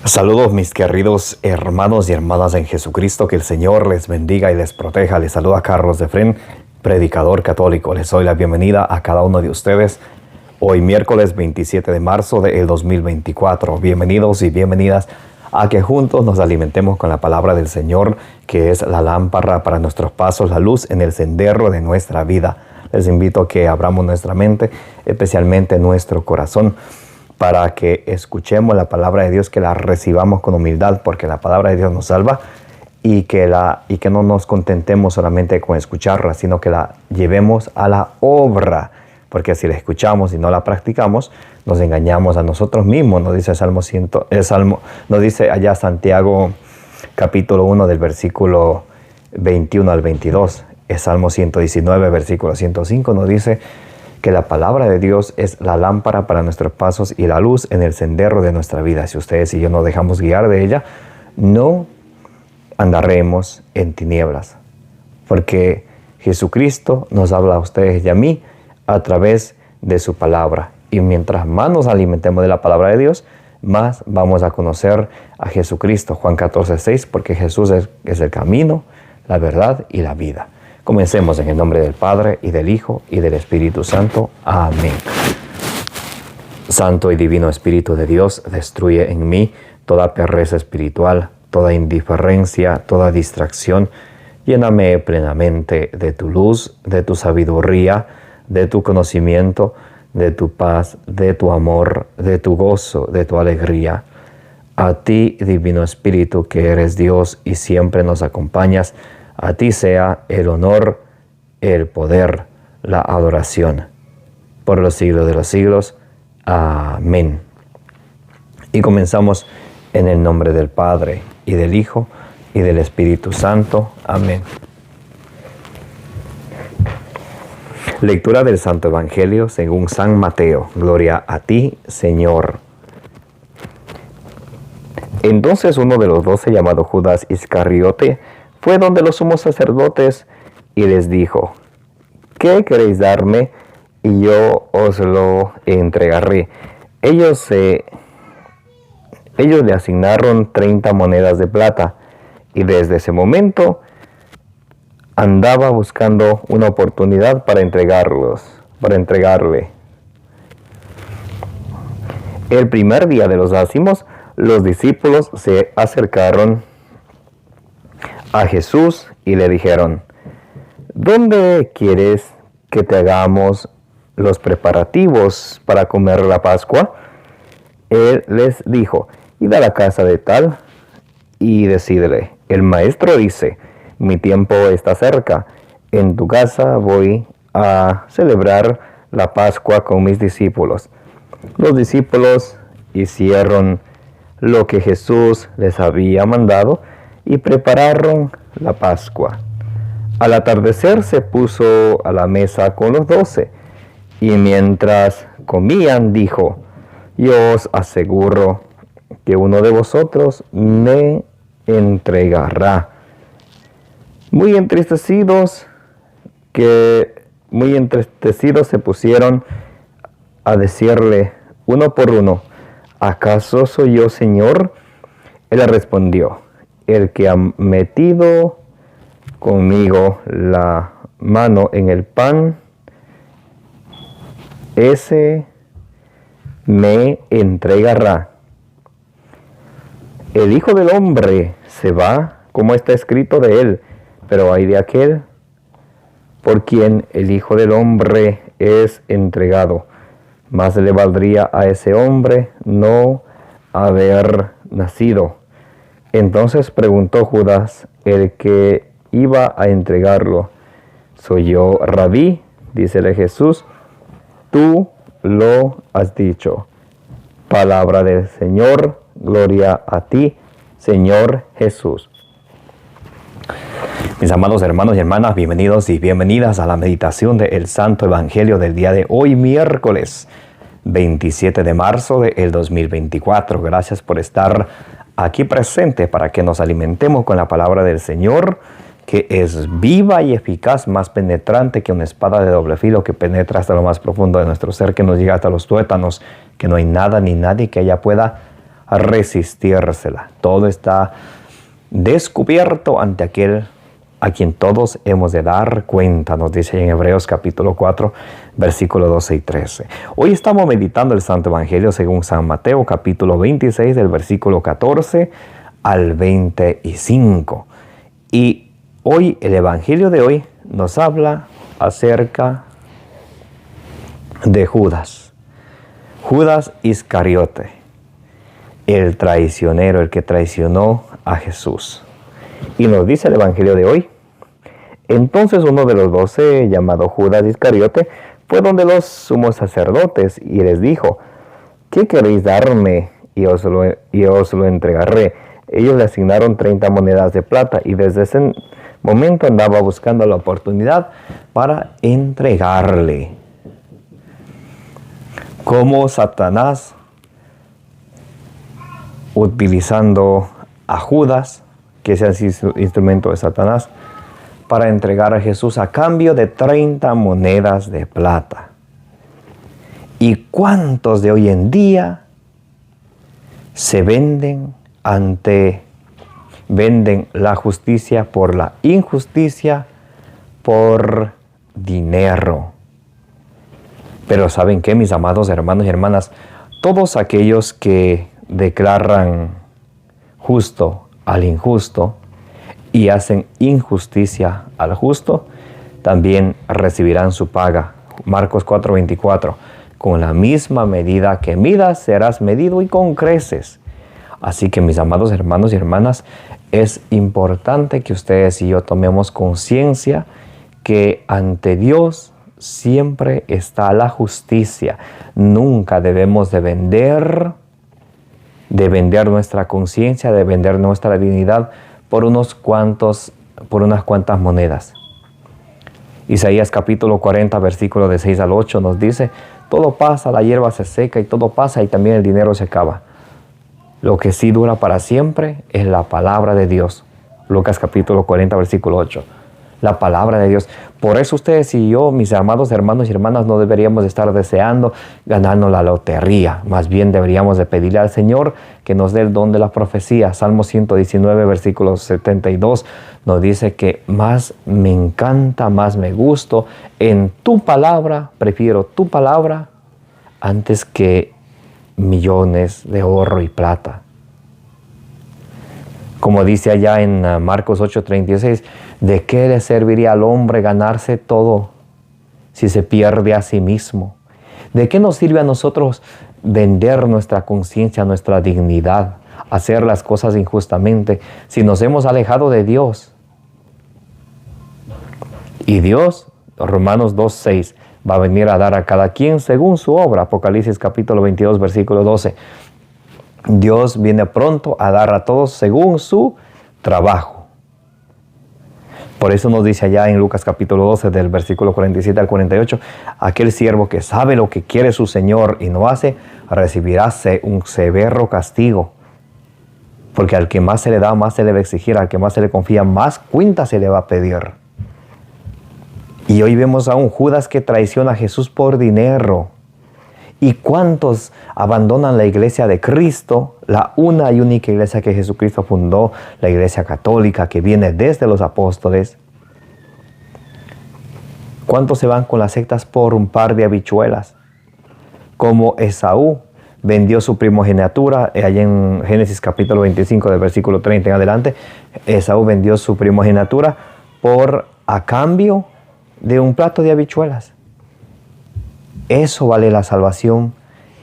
Saludos mis queridos hermanos y hermanas en Jesucristo, que el Señor les bendiga y les proteja. Les saluda Carlos de Fren, predicador católico. Les doy la bienvenida a cada uno de ustedes hoy miércoles 27 de marzo del 2024. Bienvenidos y bienvenidas a que juntos nos alimentemos con la palabra del Señor, que es la lámpara para nuestros pasos, la luz en el sendero de nuestra vida. Les invito a que abramos nuestra mente, especialmente nuestro corazón, para que escuchemos la palabra de Dios, que la recibamos con humildad, porque la palabra de Dios nos salva, y que no nos contentemos solamente con escucharla, sino que la llevemos a la obra, porque si la escuchamos y no la practicamos, nos engañamos a nosotros mismos. Nos dice nos dice allá Santiago capítulo 1 del versículo 21 al 22. Es Salmo 119, versículo 105, nos dice que la palabra de Dios es la lámpara para nuestros pasos y la luz en el sendero de nuestra vida. Si ustedes y yo nos dejamos guiar de ella, no andaremos en tinieblas, porque Jesucristo nos habla a ustedes y a mí a través de su palabra. Y mientras más nos alimentemos de la palabra de Dios, más vamos a conocer a Jesucristo. Juan 14:6, porque Jesús es el camino, la verdad y la vida. Comencemos en el nombre del Padre, y del Hijo, y del Espíritu Santo. Amén. Santo y divino Espíritu de Dios, destruye en mí toda pereza espiritual, toda indiferencia, toda distracción. Lléname plenamente de tu luz, de tu sabiduría, de tu conocimiento, de tu paz, de tu amor, de tu gozo, de tu alegría. A ti, divino Espíritu, que eres Dios y siempre nos acompañas, a ti sea el honor, el poder, la adoración, por los siglos de los siglos. Amén. Y comenzamos en el nombre del Padre, y del Hijo, y del Espíritu Santo. Amén. Lectura del Santo Evangelio según San Mateo. Gloria a ti, Señor. Entonces uno de los 12, llamado Judas Iscariote, fue donde los sumos sacerdotes y les dijo: ¿qué queréis darme? Y yo os lo entregaré. Ellos le asignaron 30 monedas de plata, y desde ese momento andaba buscando una oportunidad para entregarle. El primer día de los ácimos, los discípulos se acercaron a Jesús y le dijeron: ¿dónde quieres que te hagamos los preparativos para comer la Pascua? Él les dijo: id a la casa de tal y decidle: el maestro dice, mi tiempo está cerca, en tu casa voy a celebrar la Pascua con mis discípulos. Los discípulos hicieron lo que Jesús les había mandado y prepararon la Pascua. Al atardecer se puso a la mesa con los 12, y mientras comían dijo: yo os aseguro que uno de vosotros me entregará. Muy entristecidos se pusieron a decirle uno por uno: ¿acaso soy yo, Señor? Él le respondió: el que ha metido conmigo la mano en el pan, ese me entregará. El Hijo del Hombre se va, como está escrito de él, pero ay de aquel por quien el Hijo del Hombre es entregado. Más le valdría a ese hombre no haber nacido. Entonces preguntó Judas, el que iba a entregarlo: ¿soy yo, Rabí? Dícele Jesús: tú lo has dicho. Palabra del Señor. Gloria a ti, Señor Jesús. Mis amados hermanos y hermanas, bienvenidos y bienvenidas a la meditación del Santo Evangelio del día de hoy, miércoles 27 de marzo del 2024. Gracias por estar aquí presente para que nos alimentemos con la palabra del Señor, que es viva y eficaz, más penetrante que una espada de doble filo, que penetra hasta lo más profundo de nuestro ser, que nos llega hasta los tuétanos, que no hay nada ni nadie que ella pueda resistírsela. Todo está descubierto ante aquel a quien todos hemos de dar cuenta, nos dice en Hebreos capítulo 4, versículos 12 y 13. Hoy estamos meditando el Santo Evangelio según San Mateo, capítulo 26, del versículo 14 al 25. Y hoy, el Evangelio de hoy nos habla acerca de Judas. Judas Iscariote, el traicionero, el que traicionó a Jesús. Y nos dice el Evangelio de hoy: entonces uno de los 12, llamado Judas Iscariote, fue donde los sumos sacerdotes y les dijo: ¿qué queréis darme? Y os lo entregaré. Ellos le asignaron 30 monedas de plata y desde ese momento andaba buscando la oportunidad para entregarle. Como Satanás, utilizando a Judas, que sea instrumento de Satanás, para entregar a Jesús a cambio de 30 monedas de plata. ¿Y cuántos de hoy en día se venden la justicia por la injusticia, por dinero? Pero ¿saben qué, mis amados hermanos y hermanas? Todos aquellos que declaran justo al injusto y hacen injusticia al justo, también recibirán su paga. Marcos 4:24. Con la misma medida que midas, serás medido y con creces. Así que, mis amados hermanos y hermanas, es importante que ustedes y yo tomemos conciencia que ante Dios siempre está la justicia. Nunca debemos de vender nuestra conciencia, de vender nuestra dignidad por unas cuantas monedas. Isaías capítulo 40, versículo de 6 al 8 nos dice: todo pasa, la hierba se seca y todo pasa y también el dinero se acaba. Lo que sí dura para siempre es la palabra de Dios. Lucas capítulo 40, versículo 8. La palabra de Dios. Por eso ustedes y yo, mis amados hermanos y hermanas, no deberíamos estar deseando ganarnos la lotería. Más bien deberíamos de pedirle al Señor que nos dé el don de la profecía. Salmo 119, versículo 72 nos dice que más me encanta, más me gusto en tu palabra, prefiero tu palabra antes que millones de oro y plata. Como dice allá en Marcos 8:36, ¿de qué le serviría al hombre ganarse todo si se pierde a sí mismo? ¿De qué nos sirve a nosotros vender nuestra conciencia, nuestra dignidad, hacer las cosas injustamente si nos hemos alejado de Dios? Y Dios, Romanos 2:6, va a venir a dar a cada quien según su obra. Apocalipsis capítulo 22, versículo 12. Dios viene pronto a dar a todos según su trabajo. Por eso nos dice allá en Lucas capítulo 12, del versículo 47 al 48, aquel siervo que sabe lo que quiere su Señor y no hace, recibirá un severo castigo. Porque al que más se le da, más se le va a exigir. Al que más se le confía, más cuenta se le va a pedir. Y hoy vemos a un Judas que traiciona a Jesús por dinero. ¿Y cuántos abandonan la iglesia de Cristo, la una y única iglesia que Jesucristo fundó, la iglesia católica que viene desde los apóstoles? ¿Cuántos se van con las sectas por un par de habichuelas? Como Esaú vendió su primogenitura, allá en Génesis capítulo 25, del versículo 30 en adelante, Esaú vendió su primogenitura a cambio de un plato de habichuelas. Eso vale la salvación.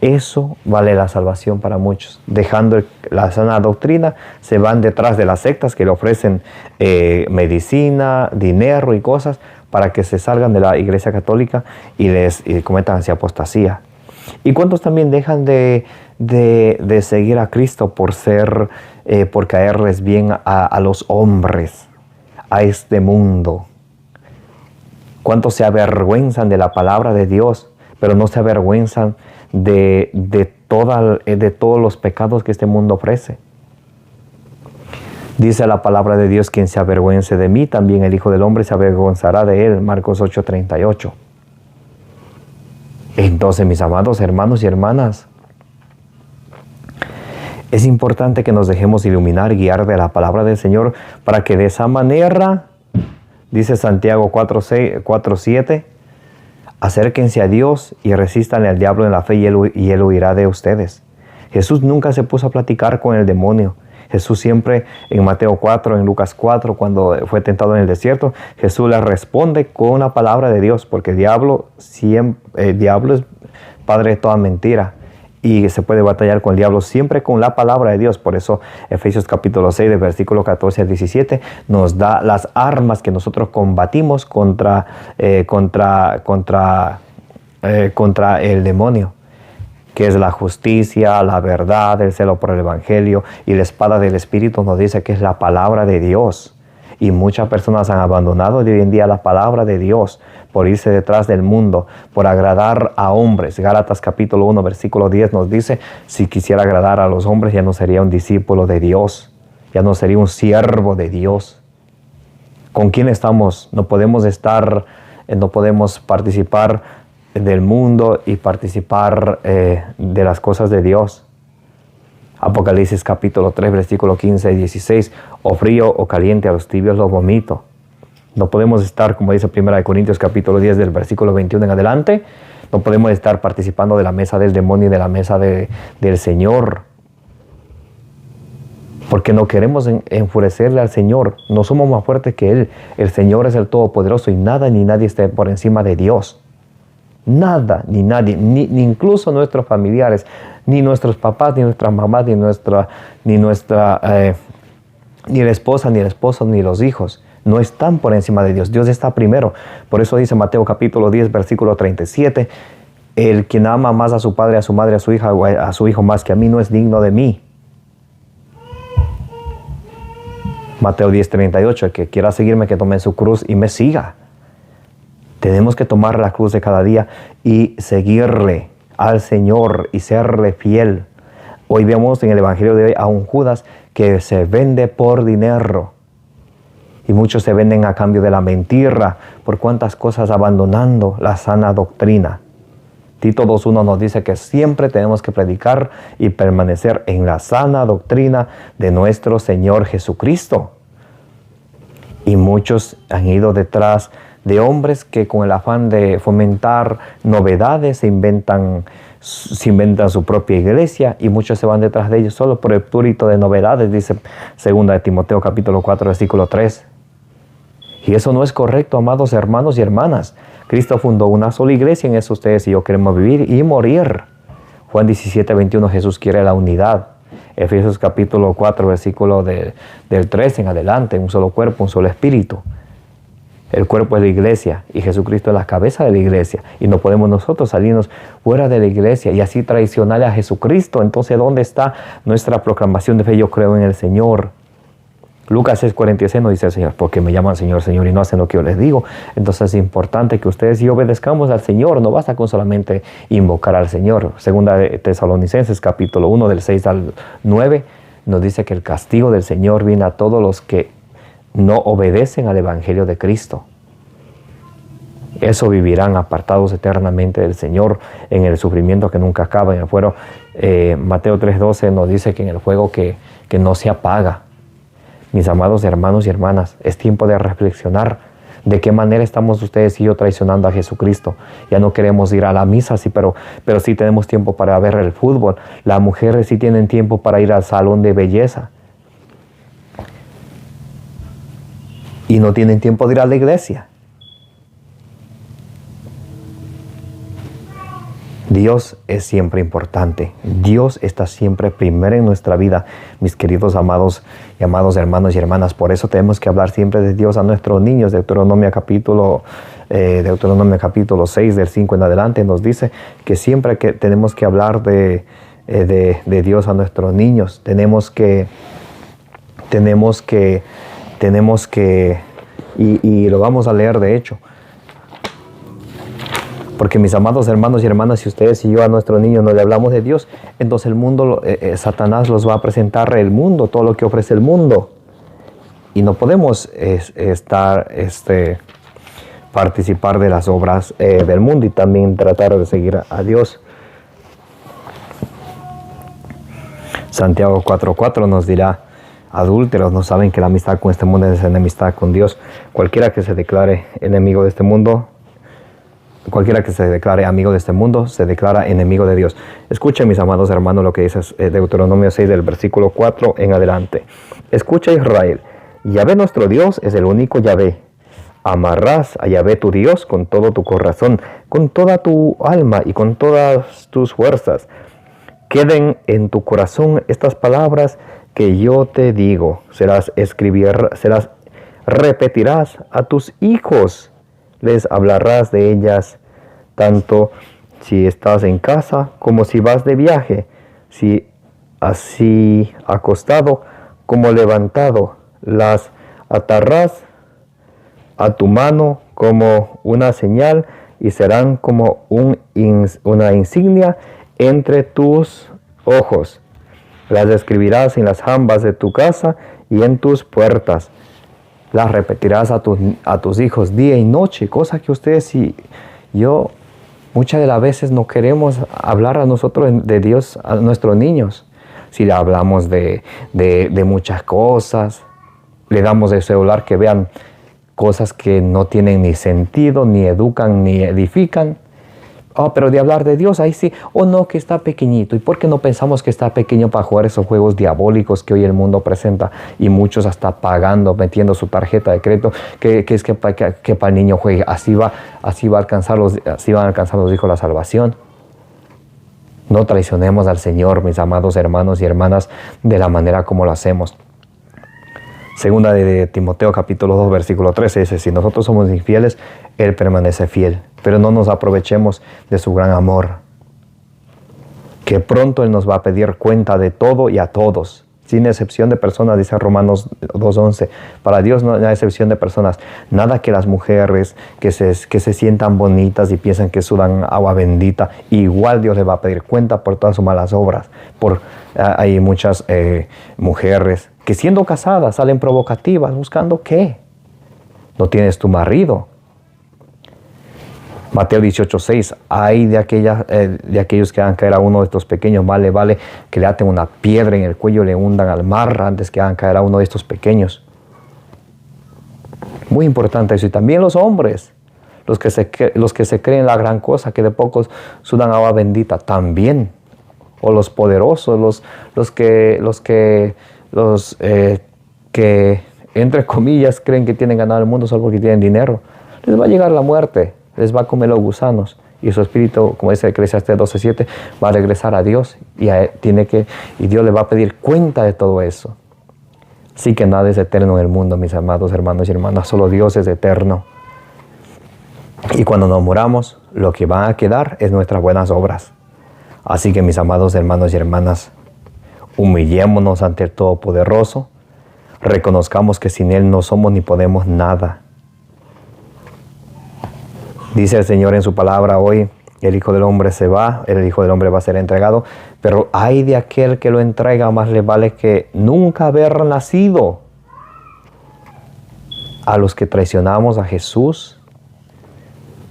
Eso vale la salvación para muchos. Dejando la sana doctrina, se van detrás de las sectas que le ofrecen medicina, dinero y cosas para que se salgan de la iglesia católica y cometan hacia apostasía. ¿Y cuántos también dejan de seguir a Cristo por caerles bien a los hombres, a este mundo? ¿Cuántos se avergüenzan de la palabra de Dios, pero no se avergüenzan de todos los pecados que este mundo ofrece? Dice la palabra de Dios: quien se avergüence de mí, también el Hijo del Hombre se avergonzará de él. Marcos 8:38. Entonces, mis amados hermanos y hermanas, Es importante que nos dejemos iluminar y guiar de la palabra del Señor para que de esa manera, dice Santiago 4:7, acérquense a Dios y resístanle al diablo en la fe y él huirá de ustedes. Jesús nunca se puso a platicar con el demonio. Jesús siempre en Mateo 4, en Lucas 4, cuando fue tentado en el desierto, Jesús le responde con una palabra de Dios, porque el diablo es padre de toda mentira y se puede batallar con el diablo siempre con la palabra de Dios. Por eso Efesios capítulo 6, del versículo 14 al 17, nos da las armas que nosotros combatimos contra el demonio, que es la justicia, la verdad, el celo por el evangelio, y la espada del Espíritu nos dice que es la palabra de Dios. Y muchas personas han abandonado de hoy en día la palabra de Dios por irse detrás del mundo, por agradar a hombres. Gálatas capítulo 1, versículo 10 nos dice, si quisiera agradar a los hombres ya no sería un discípulo de Dios, ya no sería un siervo de Dios. ¿Con quién estamos? No podemos participar del mundo y participar de las cosas de Dios. Apocalipsis capítulo 3, versículo 15 y 16, o frío o caliente, a los tibios los vomito. No podemos estar, como dice 1 Corintios capítulo 10, del versículo 21 en adelante, no podemos estar participando de la mesa del demonio y de la mesa del Señor, porque no queremos enfurecerle al Señor. No somos más fuertes que Él. El Señor es el Todopoderoso y nada ni nadie está por encima de Dios. Nada ni nadie, ni incluso nuestros familiares, ni nuestros papás, ni nuestras mamás, ni la esposa, ni el esposo, ni los hijos, no están por encima de Dios. Dios está primero. Por eso dice Mateo capítulo 10, versículo 37, el quien ama más a su padre, a su madre, a su hija, o a su hijo más que a mí, no es digno de mí. Mateo 10, 38, el que quiera seguirme, que tome su cruz y me siga. Tenemos que tomar la cruz de cada día y seguirle al Señor y serle fiel. Hoy vemos en el Evangelio de hoy a un Judas que se vende por dinero. Y muchos se venden a cambio de la mentira, por cuantas cosas, abandonando la sana doctrina. Tito 2:1 nos dice que siempre tenemos que predicar y permanecer en la sana doctrina de nuestro Señor Jesucristo. Y muchos han ido detrás de hombres que con el afán de fomentar novedades se inventan su propia iglesia, y muchos se van detrás de ellos solo por el purito de novedades, dice 2 de Timoteo capítulo 4, versículo 3. Y eso no es correcto, amados hermanos y hermanas. Cristo fundó una sola iglesia, en eso ustedes y yo queremos vivir y morir. Juan 17, 21, Jesús quiere la unidad. Efesios capítulo 4, versículo del 3 en adelante, un solo cuerpo, un solo espíritu. El cuerpo es la iglesia y Jesucristo es la cabeza de la iglesia, y no podemos nosotros salirnos fuera de la iglesia y así traicionarle a Jesucristo. Entonces, ¿dónde está nuestra proclamación de fe? Yo creo en el Señor. Lucas 6:46 nos dice el Señor, porque me llaman Señor, Señor y no hacen lo que yo les digo. Entonces es importante que ustedes y yo obedezcamos al Señor. No basta con solamente invocar al Señor. Segunda de Tesalonicenses capítulo 1 del 6 al 9 nos dice que el castigo del Señor viene a todos los que no obedecen al Evangelio de Cristo. Eso vivirán apartados eternamente del Señor en el sufrimiento que nunca acaba, en el fuego. Mateo 3:12 nos dice que en el fuego que no se apaga. Mis amados hermanos y hermanas, es tiempo de reflexionar de qué manera estamos ustedes y yo traicionando a Jesucristo. Ya no queremos ir a la misa, sí, pero sí tenemos tiempo para ver el fútbol. Las mujeres sí tienen tiempo para ir al salón de belleza. Y no tienen tiempo de ir a la iglesia. Dios es siempre importante. Dios está siempre primero en nuestra vida, mis queridos amados y amados hermanos y hermanas. Por eso tenemos que hablar siempre de Dios a nuestros niños. Deuteronomio capítulo 6, del 5 en adelante, nos dice que siempre que tenemos que hablar de Dios a nuestros niños. Tenemos que y lo vamos a leer de hecho. Porque mis amados hermanos y hermanas, si ustedes y yo a nuestros niños no le hablamos de Dios, entonces el mundo, Satanás los va a presentar el mundo, todo lo que ofrece el mundo. Y no podemos participar de las obras del mundo y también tratar de seguir a Dios. Santiago 4:4 nos dirá: adúlteros, ¿no saben que la amistad con este mundo es enemistad con Dios? Cualquiera que se declare enemigo de este mundo, cualquiera que se declare amigo de este mundo, se declara enemigo de Dios. Escuchen, mis amados hermanos, lo que dice Deuteronomio 6 del versículo 4 en adelante. Escucha, Israel, Yahvé nuestro Dios es el único Yahvé. Amarrás a Yahvé tu Dios con todo tu corazón, con toda tu alma y con todas tus fuerzas. Queden en tu corazón estas palabras que yo te digo. Se las repetirás a tus hijos. Les hablarás de ellas tanto si estás en casa como si vas de viaje, si así acostado como levantado. Las atarás a tu mano como una señal y serán como una insignia entre tus ojos. Las escribirás en las jambas de tu casa y en tus puertas. Las repetirás a tus hijos día y noche, cosa que ustedes y yo muchas de las veces no queremos hablar a nosotros de Dios a nuestros niños. Si le hablamos de muchas cosas, le damos el celular que vean cosas que no tienen ni sentido, ni educan, ni edifican. Pero de hablar de Dios, ahí sí. No, que está pequeñito. ¿Y por qué no pensamos que está pequeño para jugar esos juegos diabólicos que hoy el mundo presenta? Y muchos hasta pagando, metiendo su tarjeta de crédito, que para el niño juegue. Así van a alcanzar los hijos la salvación. No traicionemos al Señor, mis amados hermanos y hermanas, de la manera como lo hacemos. Segunda de Timoteo capítulo 2 versículo 13 dice: si nosotros somos infieles, Él permanece fiel, pero no nos aprovechemos de su gran amor, que pronto Él nos va a pedir cuenta de todo y a todos, sin excepción de personas, dice Romanos 2:11. Para Dios no hay excepción de personas. Nada que las mujeres que se sientan bonitas y piensan que sudan agua bendita, igual Dios les va a pedir cuenta por todas sus malas obras. Hay muchas mujeres que siendo casadas salen provocativas, buscando ¿qué? No tienes tu marido. Mateo 18:6, hay de aquellos que hagan caer a uno de estos pequeños, vale que le aten una piedra en el cuello y le hundan al mar antes que hagan caer a uno de estos pequeños. Muy importante eso. Y también los hombres, los que se creen la gran cosa, que de pocos sudan agua bendita, también. O los poderosos, los que entre comillas creen que tienen ganado el mundo solo porque tienen dinero. Les va a llegar la muerte, les va a comer los gusanos y su espíritu, como dice Eclesiastés 12:7, va a regresar a Dios y Dios le va a pedir cuenta de todo eso. Así que nada es eterno en el mundo, mis amados hermanos y hermanas, solo Dios es eterno. Y cuando nos muramos, lo que va a quedar es nuestras buenas obras. Así que, mis amados hermanos y hermanas, humillémonos ante el Todopoderoso, reconozcamos que sin Él no somos ni podemos nada. Dice el Señor en su palabra hoy: el Hijo del Hombre se va, el Hijo del Hombre va a ser entregado, pero ay de aquel que lo entrega, más le vale que nunca haber nacido. A los que traicionamos a Jesús,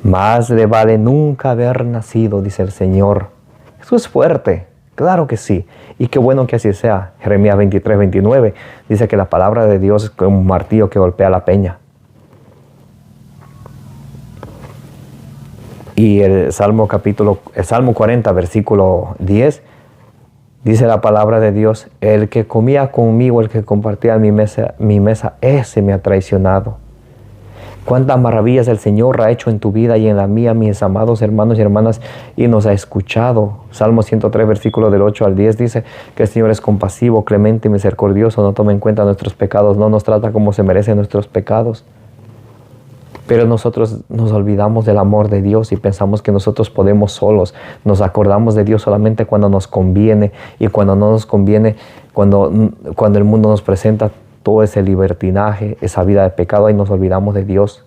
más le vale nunca haber nacido, dice el Señor. Eso es fuerte, claro que sí, y qué bueno que así sea. Jeremías 23:29 dice que la palabra de Dios es como un martillo que golpea la peña. Y el Salmo 40, versículo 10, dice la palabra de Dios: el que comía conmigo, el que compartía mi mesa, ese me ha traicionado. Cuántas maravillas el Señor ha hecho en tu vida y en la mía, mis amados hermanos y hermanas, y nos ha escuchado. Salmo 103, versículo del 8 al 10 dice que el Señor es compasivo, clemente y misericordioso, no toma en cuenta nuestros pecados, no nos trata como se merecen nuestros pecados. Pero nosotros nos olvidamos del amor de Dios y pensamos que nosotros podemos solos. Nos acordamos de Dios solamente cuando nos conviene, y cuando no nos conviene, cuando el mundo nos presenta todo ese libertinaje, esa vida de pecado, ahí nos olvidamos de Dios.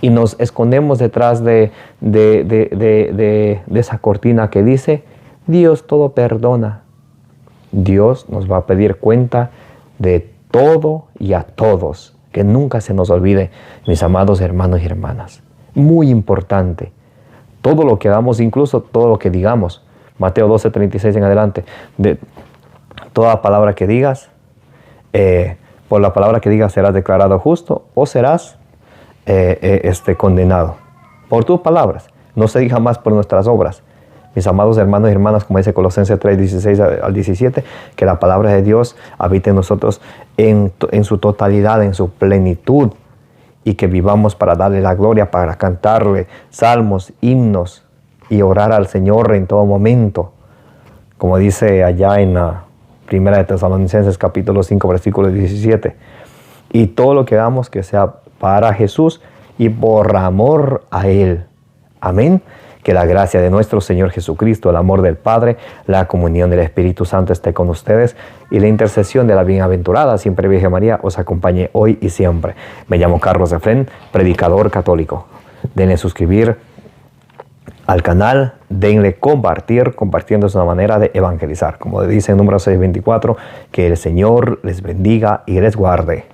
Y nos escondemos detrás de esa cortina que dice: Dios todo perdona. Dios nos va a pedir cuenta de todo y a todos. Que nunca se nos olvide, mis amados hermanos y hermanas. Muy importante. Todo lo que hagamos, incluso todo lo que digamos. Mateo 12:36 en adelante. toda palabra que digas, por la palabra que digas serás declarado justo o serás condenado. Por tus palabras, no se diga más por nuestras obras. Mis amados hermanos y hermanas, como dice Colosenses 3, 16 al 17, que la palabra de Dios habite en nosotros en su totalidad, en su plenitud, y que vivamos para darle la gloria, para cantarle salmos, himnos y orar al Señor en todo momento. Como dice allá en la Primera de Tesalonicenses capítulo 5, versículo 17. Y todo lo que hagamos que sea para Jesús y por amor a Él. Amén. Que la gracia de nuestro Señor Jesucristo, el amor del Padre, la comunión del Espíritu Santo esté con ustedes y la intercesión de la bienaventurada siempre Virgen María os acompañe hoy y siempre. Me llamo Carlos Efrén, predicador católico. Denle suscribir al canal, denle compartir. Compartiendo es una manera de evangelizar. Como dice en número 624, que el Señor les bendiga y les guarde.